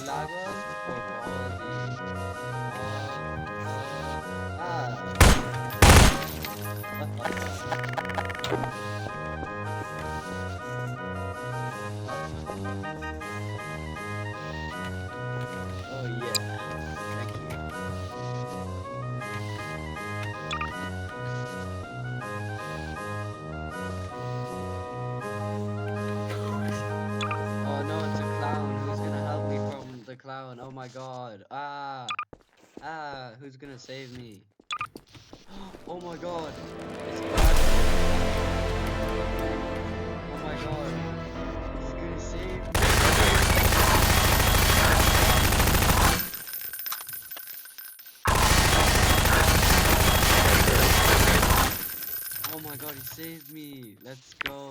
Lagos or Baldi? Oh yeah. Thank you. Oh no, it's a clown. Who's gonna help me from the clown? Oh my god. Who's gonna save me? Oh my god. It's Bradley. Oh my god. He's gonna save me. Oh my god, he saved me. Let's go.